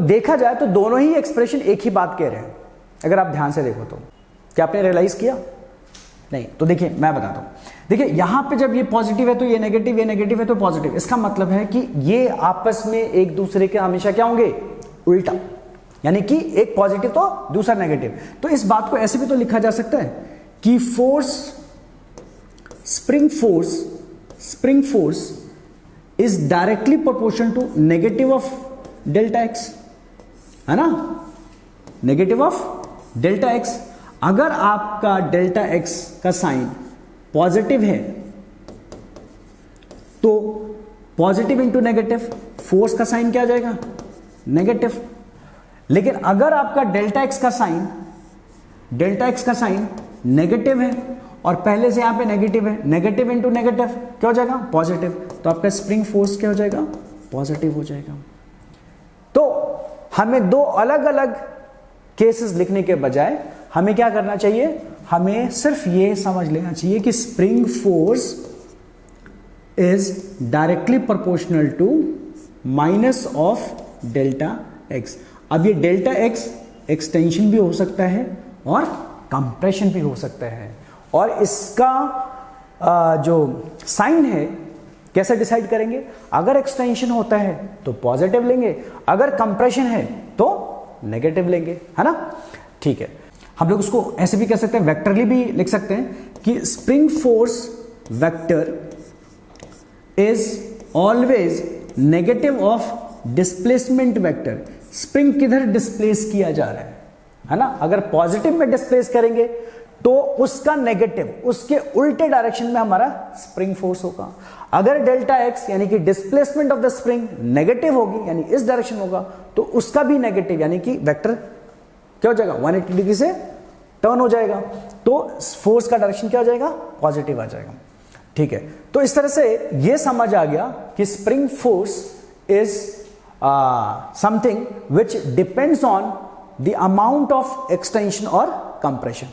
देखा जाए तो दोनों ही एक्सप्रेशन एक ही बात कह रहे हैं, अगर आप ध्यान से देखो तो। क्या आपने रियलाइज किया? नहीं। तो देखिए मैं बताता हूं। देखिए यहां पे जब ये पॉजिटिव है तो ये नेगेटिव है तो पॉजिटिव। इसका मतलब है कि ये आपस में एक दूसरे के हमेशा क्या होंगे? उल्टा। यानी कि एक पॉजिटिव तो दूसरा नेगेटिव। तो इस बात को ऐसे भी तो लिखा जा सकता है कि spring force is directly proportional to negative of delta x, है ना? Negative of delta x. अगर आपका डेल्टा एक्स का साइन पॉजिटिव है तो पॉजिटिव इंटू नेगेटिव, फोर्स का साइन क्या आ जाएगा? नेगेटिव। लेकिन अगर आपका डेल्टा एक्स का साइन नेगेटिव है और पहले से यहां पे नेगेटिव है, नेगेटिव इंटू नेगेटिव क्या हो जाएगा? पॉजिटिव। तो आपका स्प्रिंग फोर्स क्या हो जाएगा? पॉजिटिव हो जाएगा। तो हमें दो अलग अलग केसेस लिखने के बजाय हमें क्या करना चाहिए? हमें सिर्फ ये समझ लेना चाहिए कि spring force is directly proportional to minus of delta x. अब ये डेल्टा एक्स एक्सटेंशन भी हो सकता है और कंप्रेशन भी हो सकता है, और इसका जो साइन है कैसे डिसाइड करेंगे? अगर एक्सटेंशन होता है तो पॉजिटिव लेंगे, अगर कंप्रेशन है तो नेगेटिव लेंगे, है ना? ठीक है। हम लोग उसको ऐसे भी कह सकते हैं, वेक्टरली भी लिख सकते हैं कि spring force vector is always negative of displacement vector. Spring किधर डिस्प्लेस किया जा रहा है ना? अगर पॉजिटिव में डिस्प्लेस करेंगे तो उसका नेगेटिव, उसके उल्टे डायरेक्शन में हमारा स्प्रिंग फोर्स होगा। अगर डेल्टा एक्स यानी कि displacement of the spring negative होगी, यानी इस डायरेक्शन होगा, तो उसका भी नेगेटिव यानी कि वेक्टर क्या हो जाएगा? 180 डिग्री से टर्न हो जाएगा। तो फोर्स का डायरेक्शन क्या हो जाएगा? पॉजिटिव आ जाएगा। ठीक है। तो इस तरह से यह समझ आ गया कि spring force is something which depends on the amount of extension और कंप्रेशन।